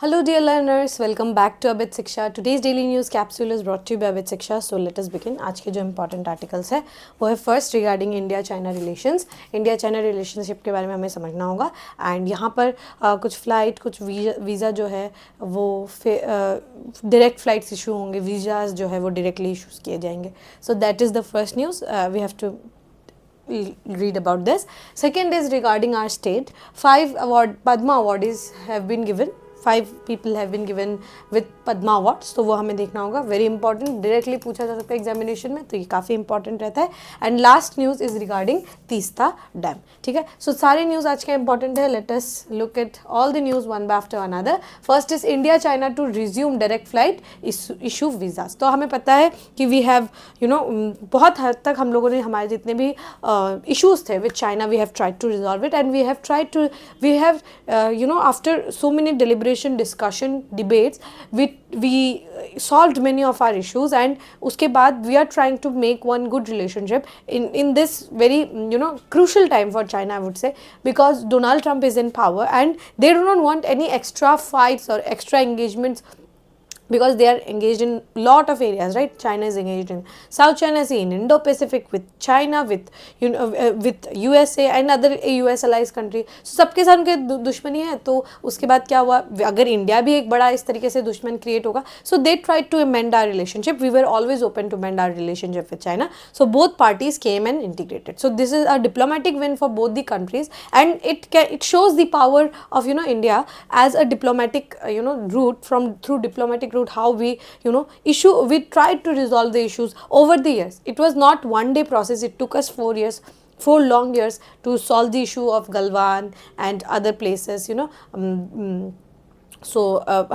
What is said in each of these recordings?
Hello dear learners, welcome back to Abid Shiksha. Today's daily news capsule is brought to you by Abid Shiksha. So let us begin. आज के जो important articles है वो है first regarding India-China relations. India-China relationship के बारे में हमें समझना होगा and यहाँ पर कुछ flight, कुछ visa जो है वो direct flights issue होंगे, visas जो है वो directly issues किए जाएंगे. So that is the first news. We have to read about this. Second is regarding our state. 5 Padma awardees have been given. 5 people have been given with Padma Awards, तो वो हमें देखना होगा. Very important, directly पूछा जा सकता है examination में, तो ये काफ़ी इंपॉर्टेंट रहता है. And last news is regarding Teesta dam. ठीक है, सो सारे न्यूज़ आज के इंपॉर्टेंट है. Let us look at all the news one by after another. First is India China to resume direct flight issue visas. तो हमें पता है कि वी हैव बहुत हद तक हम लोगों ने हमारे जितने भी इशूज़ थे with China we have tried to resolve it, and we have after so many deliberation discussion debates we solved many of our issues, and उसके बाद we are trying to make one good relationship in this very crucial time for China, I would say, because Donald Trump is in power and they do not want any extra fights or extra engagements, because they are engaged in lot of areas, right? China is engaged in South China Sea, in Indo-Pacific, with China, with with USA and other US allies country. So सबके साथ उनके दुश्मनी है. तो उसके बाद क्या हुआ, अगर इंडिया भी एक बड़ा इस तरीके से दुश्मन क्रिएट होगा, so they tried to amend our relationship. We were always open to amend our relationship with China. So both parties came and integrated. So this is a diplomatic win for both the countries, and it shows the power of India as a diplomatic route, through diplomatic route, how we we tried to resolve the issues over the years. It was not one day process. It took us 4 long years to solve the issue of Galwan and other places. सो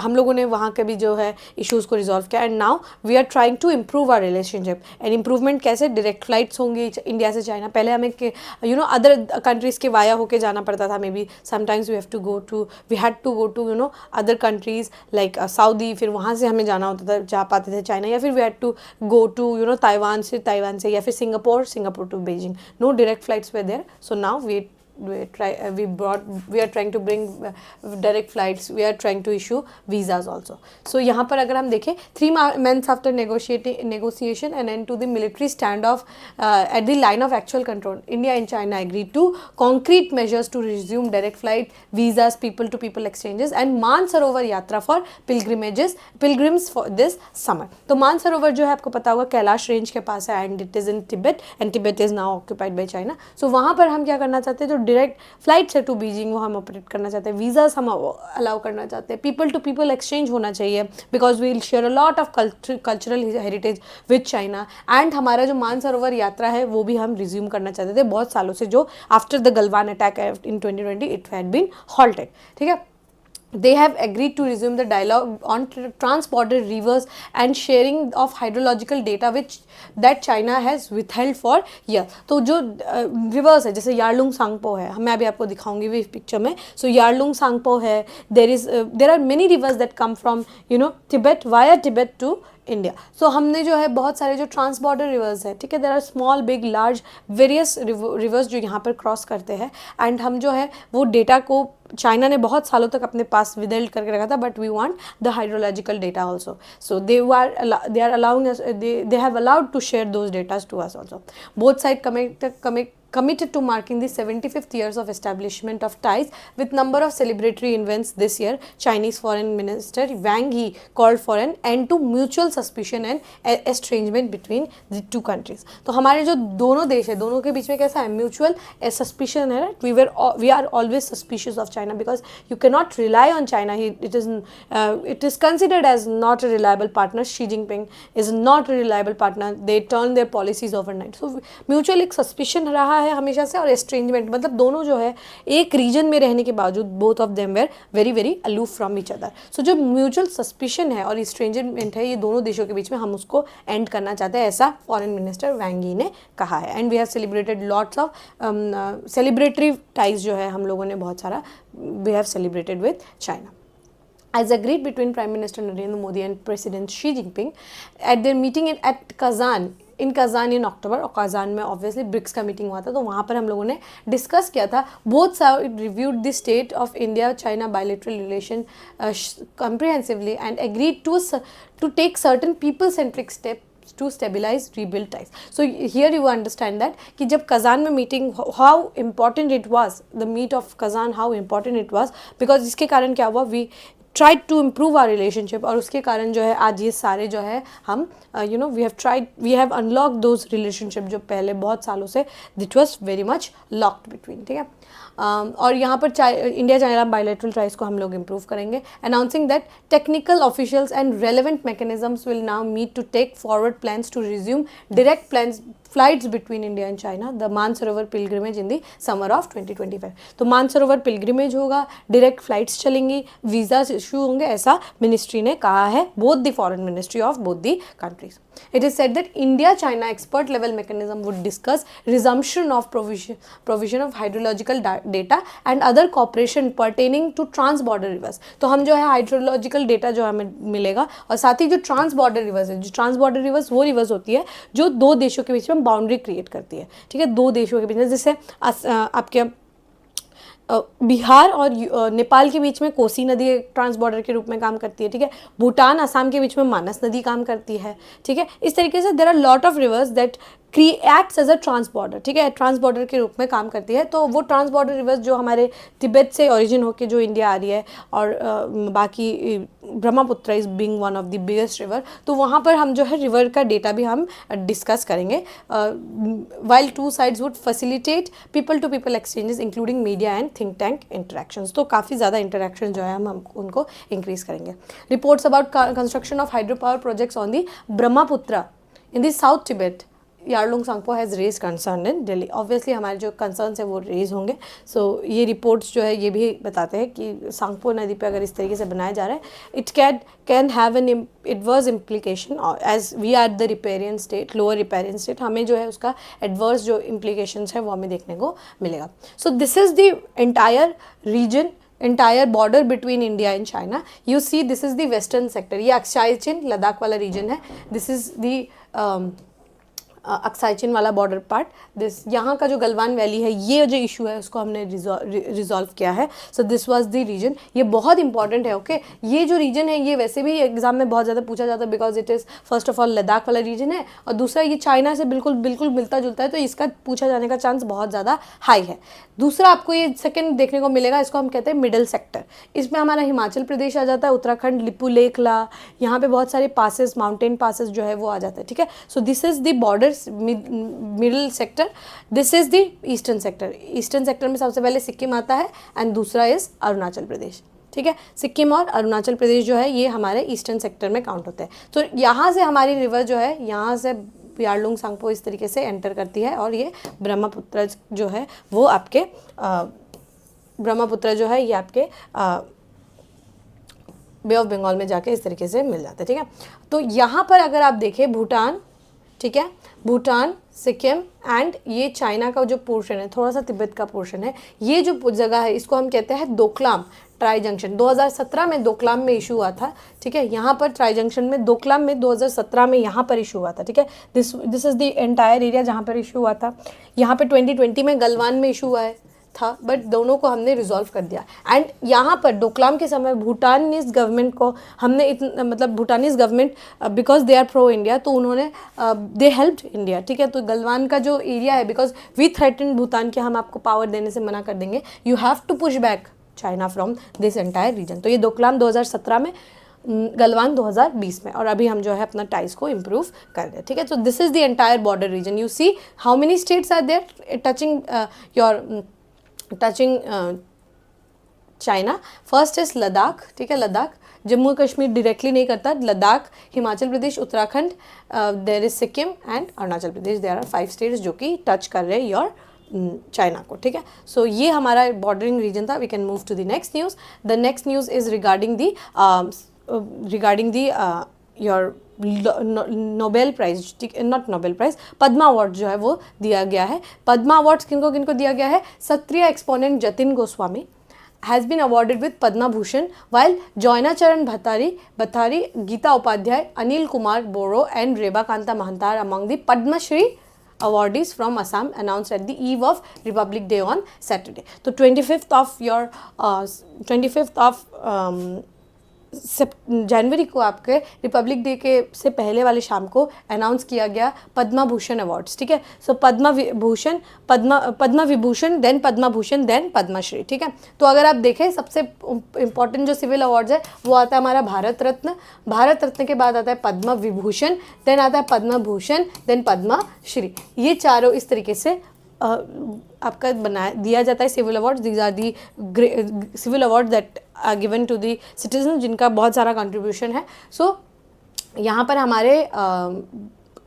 हम लोगों ने वहाँ के भी जो है issues को resolve किया, and now we are trying to improve our relationship. And improvement कैसे? डायरेक्ट फ्लाइट्स होंगी इंडिया से चाइना. पहले हमें अदर कंट्रीज़ के वाया होके जाना पड़ता था. May be sometimes we had to go to other countries like Saudi, फिर वहाँ से हमें जाना होता था, जा पाते थे चाइना, या फिर we had to go to Taiwan से या फिर Singapore to Beijing. No direct flights way there. So now we are trying to bring direct flights. We are trying to issue visas also. So यहाँ पर अगर हम देखें, 3 months after negotiation and end to the military standoff at the line of actual control, India and China agreed to concrete measures to resume direct flight visas, people to people exchanges, and Mansarovar यात्रा for pilgrims for this summer. तो मानसरोवर जो है आपको पता होगा Kailash range के पास है, and it is in Tibet, and Tibet is now occupied by China. So वहाँ पर हम क्या करना चाहते हैं, जो डायरेक्ट फ्लाइट है टू बीजिंग वो हम ऑपरेट करना चाहते हैं. वीज़ास हम अलाउ करना चाहते हैं. पीपल टू पीपल एक्सचेंज होना चाहिए, because we will share a lot of cultural heritage with China. And हमारा जो मानसरोवर यात्रा है वो भी हम रिज्यूम करना चाहते थे बहुत सालों से, जो after the Galwan attack in 2020 it had been halted. ठीक है, they have agreed to resume the dialogue on trans-border rivers and sharing of hydrological data which that China has withheld for years. तो जो rivers है, जैसे Yarlung Tsangpo है, मैं अभी आपको दिखाऊंगी भी इस पिक्चर में. सो यारलुंग सांगपो है, there are many rivers that come from Tibet, via Tibet to India. So हमने जो है बहुत सारे जो ट्रांस बॉर्डर रिवर्स है, ठीक है, there are small big large various rivers जो यहाँ पर क्रॉस करते हैं, एंड हम जो है वो डेटा को चाइना ने बहुत सालों तक अपने पास विदहेल्ड करके रखा था, but we want the hydrological data also. So they are allowing us, they have allowed to share those datas to us also. Both side committed to marking the 75th years of establishment of ties with number of celebratory events this year. Chinese Foreign Minister Wang Yi called for an end to mutual suspicion and estrangement between the two countries. तो हमारे जो दोनों देश है, दोनों के बीच में कैसा है, म्यूचुअल सस्पिशन है. We are always suspicious of China because you cannot rely on China. It is considered as not a reliable partner. Xi Jinping is not a reliable partner. They turn their policies overnight. So mutual एक suspicion रहा है हमेशा से, और एस्ट्रेंजमेंट मतलब दोनों जो है एक रीजन में रहने के बावजूद both of them were very very aloof from each other. So जो म्यूचुअल सस्पिशन है और एस्ट्रेंजमेंट है, ये दोनों देशों के बीच में हम उसको एंड करना चाहते हैं, ऐसा फॉरेन मिनिस्टर वैंग यी ने कहा है. And we have celebrated lots of celebratory ties जो है हम लोगों ने बहुत सारा we have celebrated with China. As agreed between Prime Minister Narendra Modi and President Xi Jinping at their meeting at Kazan in Kazan in October, और कज़ान में obviously BRICS का मीटिंग हुआ था, तो वहाँ पर हम लोगों ने डिस्कस किया था. Both side reviewed the state of India China bilateral relation comprehensively and agreed to take certain people centric steps to stabilize rebuild ties. So here you understand that कि जब कज़ान में meeting, how important it was, the meet of Kazan, how important it was, because इसके कारण क्या हुआ, we tried to improve our relationship, और उसके कारण जो है आज ये सारे जो है हम we have unlocked those relationship जो पहले बहुत सालों से it was very much locked between. ठीक है. और यहाँ पर इंडिया चाइना बायलैटरल टाइज को हम लोग इम्प्रूव करेंगे. Announcing that technical officials and relevant mechanisms will now meet to take forward plans to resume direct plans flights between India and China the Mansarovar pilgrimage in the summer of 2025. तो Mansarovar pilgrimage होगा, direct flights चलेंगी, visa issue होंगे, ऐसा ministry ने कहा है, both the foreign ministry of both the countries. It is said that India-China expert level mechanism would discuss resumption of provision of hydrological data and other cooperation pertaining to trans-border rivers. तो हम जो है hydrological data जो हमें मिलेगा, और साथ ही जो trans-border rivers है, जो trans-border rivers वो rivers होती है जो दो देशों के बीच में बाउंड्री क्रिएट करती है. ठीक है, दो देशों के बीच में, जैसे आपके बिहार और नेपाल के बीच में कोसी नदी एक ट्रांस बॉर्डर के रूप में काम करती है. ठीक है, भूटान असम के बीच में मानस नदी काम करती है. ठीक है, इस तरीके से there are lot of rivers that acts as a trans border. ठीक है, ट्रांस बॉर्डर के रूप में काम करती है. तो वो ट्रांस बॉर्डर रिवर्स जो हमारे तिब्बत से ओरिजिन होकर जो इंडिया आ रही है, और बाकी Brahmaputra is being one of the biggest river, तो वहाँ पर हम जो है रिवर का डेटा भी हम डिस्कस करेंगे. While two sides would facilitate people to people exchanges including media and think tank interactions. तो काफ़ी ज़्यादा इंटरेक्शन जो है हम उनको इंक्रीज करेंगे. Reports about construction of hydro power projects on the Brahmaputra in the south Tibet, Yarlung Tsangpo has raise concern in Delhi. Obviously हमारे जो कंसर्न्स है वो रेज होंगे. सो ये रिपोर्ट्स जो है ये भी बताते हैं कि सांगपो नदी पे अगर इस तरीके से बनाया जा रहा है, it can have an adverse implication as we are the riparian state, lower riparian state. हमें जो है उसका एडवर्स जो इम्प्लीकेशंस है वो हमें देखने को मिलेगा. So this is the entire reason, entire border between India and China. You see this is the western sector. ये अक्साई चीन लद्दाख वाला रीजन है. दिस इज़ द अक्साई चीन वाला बॉर्डर पार्ट. दिस यहाँ का जो गलवान वैली है, ये जो इशू है उसको हमने रिजॉल्व किया है. So this was the reason. ये बहुत इंपॉर्टेंट है. ओके, ये जो रीजन है ये वैसे भी एग्जाम में बहुत ज़्यादा पूछा जाता है, because it is first of all Ladakh वाला रीजन है, और दूसरा ये चाइना से बिल्कुल मिलता जुलता है, तो इसका पूछा जाने का चांस बहुत ज़्यादा हाई है. दूसरा आपको ये सेकंड देखने को मिलेगा, इसको हम कहते हैं मिडल सेक्टर. इसमें हमारा हिमाचल प्रदेश आ जाता है, उत्तराखंड, लिपू लेखला, यहाँ पे बहुत सारे पासेस, माउंटेन पासेस जो है वो आ जाता है. ठीक है, so this is the border middle sector. This is the eastern sector. Eastern sector में सबसे पहले सिक्किम आता है, एंड दूसरा इज़ अरुणाचल प्रदेश. ठीक है, सिक्किम और अरुणाचल प्रदेश जो है ये हमारे ईस्टर्न सेक्टर में काउंट होते हैं. तो यहाँ से हमारी रिवर जो है, यहाँ से यारलुंग सांगपो इस तरीके से एंटर करती है, और ये ब्रह्मपुत्र जो है वो आपके ब्रह्मपुत्र जो है ये आपके बे ऑफ बंगाल में जाके इस तरीके से मिल जाता है. ठीक है, तो यहाँ पर अगर आप देखें भूटान, ठीक है, भूटान, सिक्किम एंड ये चाइना का जो पोर्शन है, थोड़ा सा तिब्बत का पोर्शन है, ये जो जगह है इसको हम कहते हैं दोकलाम ट्राई जंक्शन. 2017 में दोकलाम में इशू हुआ था. ठीक है, यहाँ पर ट्राई जंक्शन में दोकलाम में 2017 में यहाँ पर इशू हुआ था. ठीक है, this is the entire area जहाँ पर इशू हुआ था. यहाँ पर 2020 में गलवान में इशू हुआ था, बट दोनों को हमने रिजॉल्व कर दिया. एंड यहाँ पर डोकलाम के समय भूटानीज गवर्नमेंट को हमने मतलब Bhutanese government because they are pro India, तो उन्होंने दे हेल्प्ड इंडिया. ठीक है, तो गलवान का जो एरिया है, बिकॉज वी थ्रेटन भूटान के हम आपको पावर देने से मना कर देंगे, you have to push back China from this entire region. तो ये डोकलाम 2017 में, गलवान 2020 में, और अभी हम जो है अपना टाइज को इम्प्रूव कर रहे हैं. ठीक है, तो this is the entire border region. You see how many states are there touching China. First is Ladakh. ठीक है, लद्दाख, जम्मू कश्मीर डायरेक्टली नहीं करता, Ladakh, Himachal Pradesh, Uttarakhand, there is Sikkim and Arunachal Pradesh. There are 5 states जो कि टच कर रहे हैं योर चाइना को. ठीक है, सो ये हमारा बॉर्डरिंग रीजन था. We can move to the next news. The next news is regarding the your Nobel prize. ठीक है, not Nobel prize, Padma award जो है वो दिया गया है. पद्मा अवार्ड्स किनको किनको दिया गया है? Sattriya exponent Jatin Goswami, has been awarded with Padma Bhushan, while Joyna Charan Bhattari, Geeta Upadhyay, Anil Kumar Boro and Reba Kanta Mahantar among the Padma Shri awardees from Assam, announced at the eve of Republic Day on Saturday. तो 25th of जनवरी को आपके Republic day के से पहले वाले शाम को announce किया गया पद्मा भूषण अवार्ड्स, ठीक है. सो पद्मा विभूषण देन पद्मा भूषण देन पद्मश्री, ठीक है. तो अगर आप देखें सबसे इम्पॉर्टेंट जो सिविल अवार्ड्स है वो आता है हमारा भारत रत्न के बाद आता है पद्मा विभूषण, देन आता है पद्मा भूषण, देन पद्मश्री. ये चारों इस तरीके से आपका दिया जाता है civil awards. These are the civil award that are given to the citizen, जिनका बहुत सारा कंट्रीब्यूशन है. सो यहाँ पर हमारे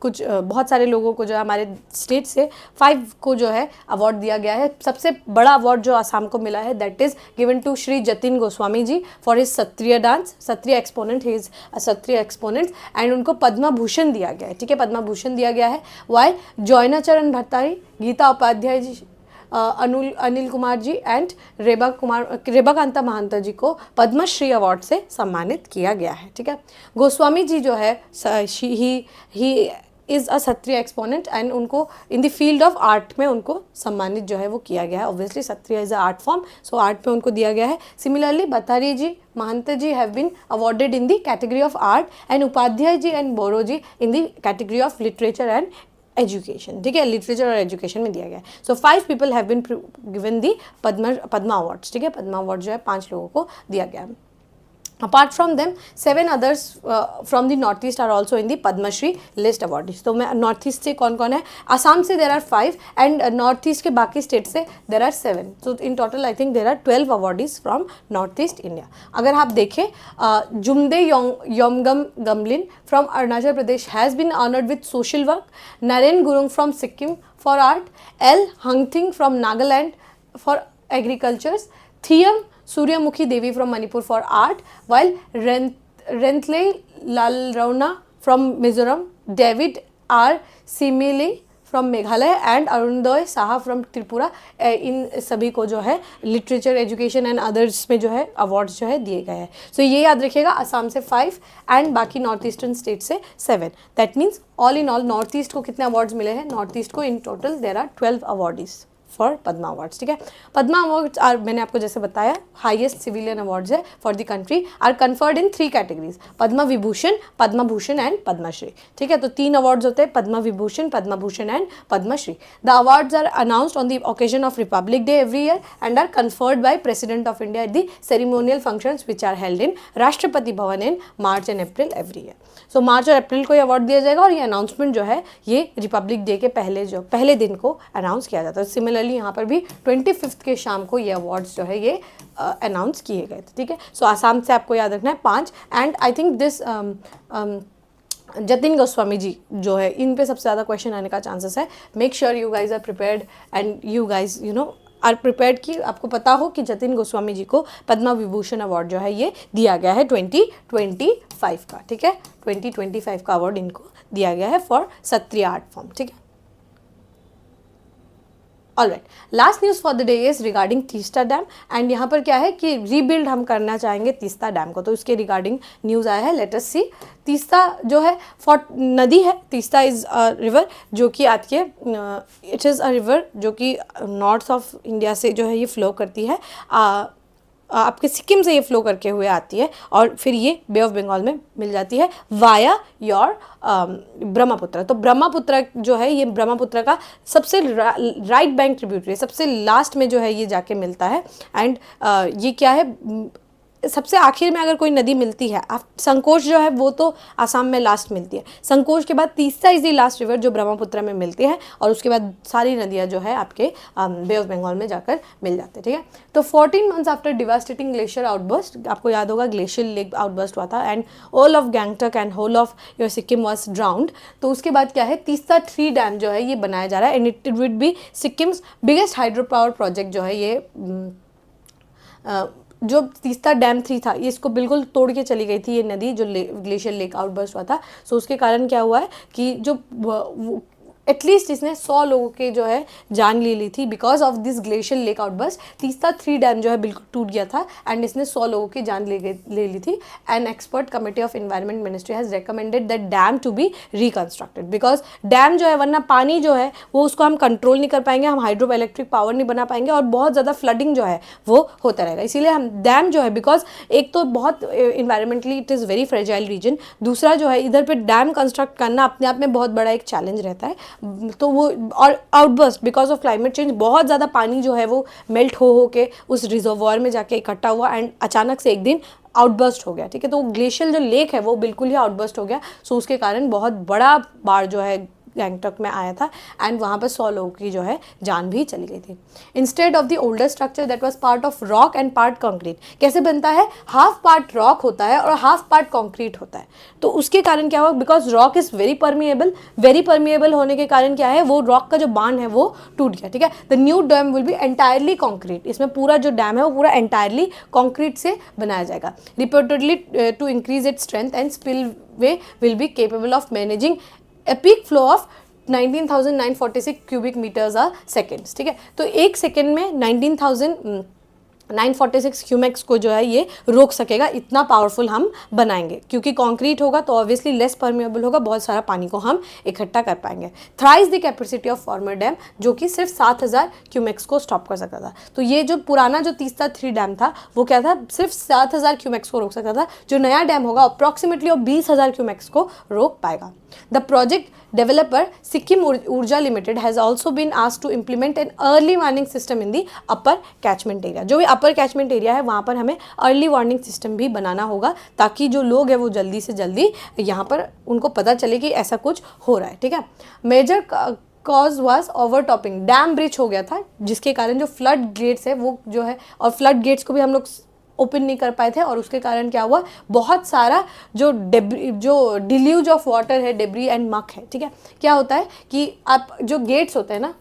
कुछ बहुत सारे लोगों को जो है हमारे स्टेट से 5 को जो है अवार्ड दिया गया है. सबसे बड़ा अवार्ड जो आसाम को मिला है that is given to Shri Jatin Goswami ji for his Sattriya dance, Sattriya exponent, he is a Sattriya exponent, and उनको पद्मा भूषण दिया गया है, ठीक है. पद्मा भूषण दिया गया है. वाई जॉयना चरण भट्टारी, गीता उपाध्याय जी, अनिल कुमार जी एंड रेबा कांता महांता जी को पद्मश्री अवार्ड से सम्मानित किया गया है, ठीक है. गोस्वामी जी जो है he is a Sattriya exponent and उनको in the field of art में उनको सम्मानित जो है वो किया गया है. Obviously Sattriya is a art form, so art पे उनको दिया गया है. Similarly Bathari ji, Mahanta ji have been awarded in the category of art and Upadhyay ji and Boro ji in the category of literature and education, ठीक है. लिटरेचर और एजुकेशन में दिया गया है. So 5 people have been given the Padma awards, ठीक है. पद्मा अवार्ड जो है 5 लोगों को दिया गया है. Apart from them, 7 others from the North East are also in the Padma Shri list awardees. तो मैं North East से कौन कौन है? असम से there are 5 and North East के बाकी स्टेट से there are 7. So in total I think there are 12 awardees from North East India. अगर आप देखें जुमदे योमगम गमलिन from Arunachal Pradesh has been honored with social work. Naren Gurung from Sikkim for art. L Hangthing from Nagaland for agriculture. Thiam Suryamukhi Devi from Manipur for art, while Rentley Lalrauna from Mizoram, David R. Simile from Meghalaya and Arundoy Saha from Tripura, इन सभी को जो है literature, education and others में जो है awards जो है दिए गए हैं. सो ये याद रखिएगा, असम से 5 एंड बाकी नॉर्थ ईस्टर्न स्टेट से 7. That means all in all north east को कितने अवार्ड्स मिले हैं? नॉर्थ ईस्ट को in total there are 12 awardees for Padma awards, ठीक है. पद्मा अवार्ड्स आर, मैंने आपको जैसे बताया, हाईएस्ट सिविलियन अवार्ड्स है for the country, are conferred in 3 categories, Padma Vibhushan, Padma Bhushan and Padmashri, ठीक है. तो 3 अवार्ड्स होते हैं, Padma Vibhushan, Padma Bhushan and Padmashri. The awards are announced on the occasion of Republic Day every year and are conferred by president of India at the ceremonial functions which are held in Rashtrapati Bhavan in March and April every year. So March और April को ये award दिया जाएगा और ये announcement जो है ये रिपब्लिक डे के पहले दिन को अनाउंस किया जाता है. सिमिलरली यहाँ पर भी 25th के शाम को ये अवार्ड्स जो है ये अनाउंस किए गए थे, ठीक है. सो आसाम से आपको याद रखना है 5 and I think this Jatin Goswami ji जो है इन पे सबसे ज़्यादा क्वेश्चन आने का चांसेस है. Make sure you guys are prepared and you guys you know are prepared कि आपको पता हो कि जतिन गोस्वामी जी को पद्मा विभूषण अवार्ड जो है ये दिया गया है 2025 का, ठीक है. 2025 का अवार्ड इनको दिया गया है फॉर सत्रिय आर्ट फॉर्म, ठीक है. Alright, last news for the day is regarding Teesta dam and यहाँ पर क्या है कि रीबिल्ड हम करना चाहेंगे तीस्ता डैम को, तो उसके रिगार्डिंग न्यूज़ आया है. लेट अस सी. तीस्ता जो है नदी है, तीस्ता इज़ अ रिवर जो कि आपके इट इज़ अ रिवर जो कि नॉर्थ ऑफ इंडिया से जो है ये फ्लो करती है, आपके सिक्किम से ये फ्लो करके हुए आती है और फिर ये बे ऑफ बंगाल में मिल जाती है वाया योर ब्रह्मपुत्र. तो ब्रह्मपुत्र जो है ये ब्रह्मपुत्र का सबसे राइट बैंक ट्रिब्यूटरी, सबसे लास्ट में जो है ये जाके मिलता है. एंड ये क्या है, सबसे आखिर में अगर कोई नदी मिलती है, संकोच जो है वो तो आसाम में लास्ट मिलती है, संकोच के बाद Teesta is the last river जो ब्रह्मपुत्र में मिलती है और उसके बाद सारी नदियाँ जो है आपके बे ऑफ बंगाल में जाकर मिल जाते हैं, ठीक है. तो 14 months after devastating glacier outburst, आपको याद होगा ग्लेशियर लेक आउटबर्स्ट हुआ था and all of Gangtok and whole of your Sikkim was drowned. तो उसके बाद क्या है, तीस्ता 3 डैम जो है ये बनाया जा रहा है and it would be Sikkim's biggest hydro power project जो है ये जो तीस्ता डैम 3 था ये इसको बिल्कुल तोड़ के चली गई थी ये नदी जो ग्लेशियर लेक आउटबर्स्ट हुआ था. सो उसके कारण क्या हुआ है कि जो एटलीस्ट इसने 100 लोगों के जो है जान ले ली थी because of this glacial lake outburst. Teesta 3 dam जो है बिल्कुल टूट गया था एंड इसने 100 लोगों की जान ले ली थी। An expert committee of environment ministry has recommended that dam to be reconstructed because dam जो है, वरना पानी जो है वो उसको हम कंट्रोल नहीं कर पाएंगे, हम हाइड्रो इलेक्ट्रिक पावर नहीं बना पाएंगे और बहुत ज़्यादा फ्लडिंग जो है वो होता रहेगा। इसीलिए हम डैम जो है, बिकॉज एक तो बहुत environmentally it is very fragile region, दूसरा जो है इधर पे डैम कंस्ट्रक्ट करना अपने आप में बहुत बड़ा एक चैलेंज रहता है। तो वो और outburst because of climate change, बहुत ज़्यादा पानी जो है वो मेल्ट हो के उस रिजर्वॉयर में जाके इकट्ठा हुआ एंड अचानक से एक दिन आउटबर्स्ट हो गया, ठीक है। तो ग्लेशियल जो लेक है वो बिल्कुल ही आउटबर्स्ट हो गया। सो उसके कारण बहुत बड़ा बाढ़ जो है गैंगटॉक में आया था एंड वहाँ पर 100 लोगों की जो है जान भी चली गई थी। Instead of the older structure that was part of rock and part concrete, कैसे बनता है, हाफ पार्ट रॉक होता है और हाफ पार्ट कंक्रीट होता है। तो उसके कारण क्या हुआ, because rock is very permeable होने के कारण क्या है, वो रॉक का जो बांध है वो टूट गया, ठीक है। The new dam will be entirely concrete, इसमें पूरा जो डैम है वो पूरा एंटायरली कॉन्क्रीट से बनाया जाएगा। Reportedly to increase its strength and spillway will be capable of managing a peak flow of 19,946 cubic meters a seconds, ठीक है। तो एक सेकेंड में 19,946 क्यूमेक्स को जो है ये रोक सकेगा, इतना पावरफुल हम बनाएंगे। क्योंकि कंक्रीट होगा तो ऑब्वियसली लेस परमेबल होगा, बहुत सारा पानी को हम इकट्ठा कर पाएंगे। Thrice the capacity of former dam, जो कि सिर्फ 7,000 क्यूमेक्स को स्टॉप कर सकता था। तो ये जो पुराना जो तीस्ता 3 डैम था वो क्या था, सिर्फ 7,000 क्यूमेक्स को रोक सकता था। जो नया डैम होगा अप्रॉक्सीमेटली वो 20,000 क्यूमेक्स को रोक पाएगा। The project developer Sikkim Urja Limited has also been asked to implement an early warning system in the upper catchment area। जो भी अपर कैचमेंट एरिया है वहाँ पर हमें अर्ली वार्निंग सिस्टम भी बनाना होगा ताकि जो लोग हैं वो जल्दी से जल्दी यहाँ पर उनको पता चले कि ऐसा कुछ हो रहा है, ठीक है। Major cause was overtopping, dam breach हो गया था जिसके कारण जो फ्लड गेट्स है वो जो है, और फ्लड गेट्स को भी हम लोग ओपन नहीं कर पाए थे और उसके कारण क्या हुआ, बहुत सारा जो डिल्यूज ऑफ वाटर है, डेब्री एंड मक है, ठीक है। क्या होता है कि आप जो गेट्स होते हैं ना,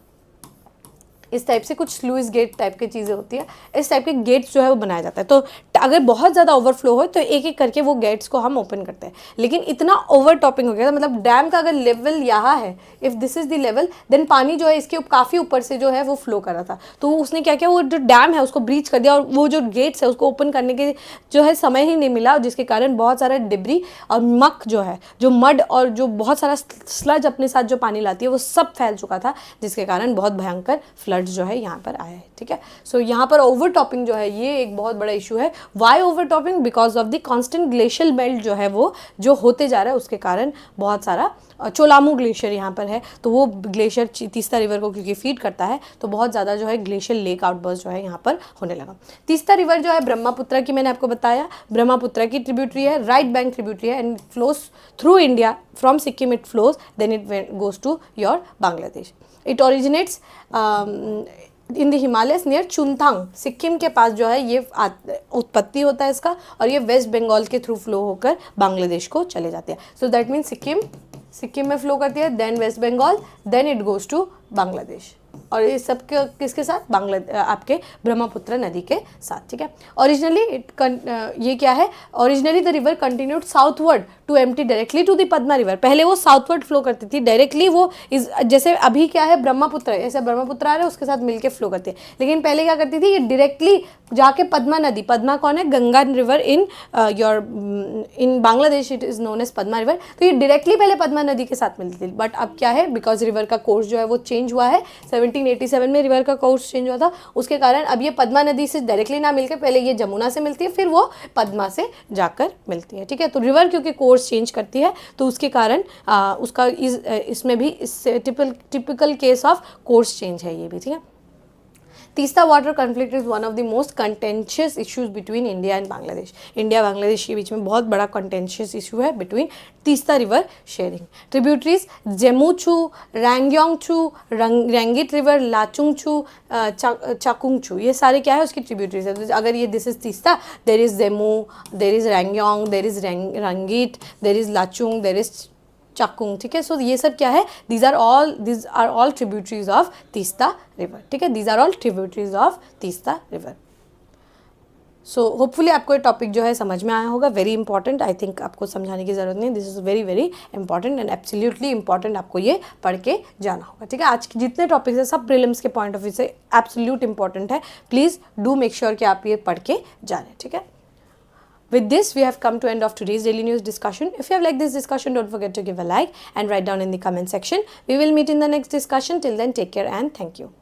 इस टाइप से कुछ स्लूइस गेट टाइप की चीज़ें होती है, इस टाइप के गेट्स जो है वो बनाया जाता है। तो अगर बहुत ज़्यादा ओवरफ्लो हो तो एक एक करके वो गेट्स को हम ओपन करते हैं। लेकिन इतना ओवर टॉपिंग हो गया था, मतलब डैम का अगर लेवल यहाँ है, if this is the level, then पानी जो है इसके काफ़ी ऊपर से जो है वो फ्लो कर रहा था। तो उसने क्या किया, वो जो डैम है उसको ब्रीच कर दिया और वो जो गेट्स है उसको ओपन करने के जो है समय ही नहीं मिला, जिसके कारण बहुत सारा डिब्री और मक जो है, जो मड और जो बहुत सारा स्लज अपने साथ जो पानी लाती है वो सब फैल चुका था, जिसके कारण बहुत भयंकर फ्लड जो है यहाँ पर आया है, ठीक है। सो यहाँ पर ओवर टॉपिंग जो है ये एक बहुत बड़ा इशू है। Why overtopping, because of the constant glacial melt जो है वो जो होते जा रहा है उसके कारण बहुत सारा चोलामू ग्लेशियर यहाँ पर है, तो वो ग्लेशियर तीस्ता रिवर को क्योंकि फीड करता है तो बहुत ज़्यादा जो है ग्लेशियल लेक आउटबर्स्ट जो है यहाँ पर होने लगा। तीस्ता रिवर जो है ब्रह्मपुत्र की, मैंने आपको बताया ब्रह्मपुत्र की ट्रिब्यूटरी है, राइट बैंक ट्रिब्यूटरी है and flows through India, from Sikkim it flows, then it goes to your Bangladesh. It originates in the Himalayas near Chungthang, Sikkim के पास जो है ये उत्पत्ति होता है इसका, और ये वेस्ट बंगाल के थ्रू फ्लो होकर बांग्लादेश को चले जाते हैं। सो दैट मीन्स सिक्किम में फ्लो करती है, then West Bengal, then it goes to Bangladesh, और ये सब किसके साथ, आपके ब्रह्मपुत्र नदी के साथ, ठीक है। ओरिजिनली ये क्या है, originally the river continued southward to empty directly to the Padma river. पहले वो साउथवर्ड फ्लो करती थी डायरेक्टली, वो जैसे अभी क्या है ब्रह्मपुत्र, ऐसे ब्रह्मपुत्र आ रहा है उसके साथ मिलके फ्लो करती है, लेकिन पहले क्या करती थी ये डायरेक्टली जाके पद्मा नदी, पद्मा कौन है, Ganga river in Bangladesh it is known as Padma river, तो ये डायरेक्टली पहले पद्मा नदी के साथ मिलती थी। बट अब क्या है, बिकॉज रिवर का कोर्स जो है वो चेंज हुआ है, 1787 में रिवर का कोर्स चेंज हुआ था, उसके कारण अब ये पद्मा नदी से डायरेक्टली ना मिलकर पहले ये जमुना से मिलती है, फिर वो पद्मा से जाकर मिलती है, ठीक है। तो रिवर क्योंकि कोर्स चेंज करती है तो उसके कारण उसका इसमें भी typical case of course change है ये भी, ठीक है। Teesta water conflict is one of the most contentious issues between India and Bangladesh. India Bangladesh के बीच में बहुत बड़ा कंटेंशियस इशू है between Teesta river sharing. Tributaries Zemu Chu, Rangyong Chu, Rangit river, Lachung Chu, Chakung Chu, ये सारे क्या है उसकी ट्रिब्यूटरीज है। तो अगर ये this is Teesta, there is Zemu, there is Rangyong, there is Rangit, there is Lachung, there is Chakung, ठीक है। सो ये सब क्या है, these are all tributaries of Teesta river, ठीक है, these are all tributaries of Teesta river. So hopefully आपको ये टॉपिक जो है समझ में आया होगा. वेरी इंपॉर्टेंट, आई थिंक आपको समझाने की ज़रूरत नहीं. This is very very important and absolutely important. आपको ये पढ़ के जाना होगा. ठीक है, आज के जितने टॉपिक्स हैं सब प्रीलिम्स के पॉइंट ऑफ व्यू से एब्सोल्यूट इंपॉर्टेंट है. प्लीज़ डू मेक श्योर कि आप ये पढ़ के जाने. ठीक है. With this, we have come to end of today's daily news discussion. If you have liked this discussion, don't forget to give a like and write down in the comment section. We will meet in the next discussion. Till then, take care and thank you.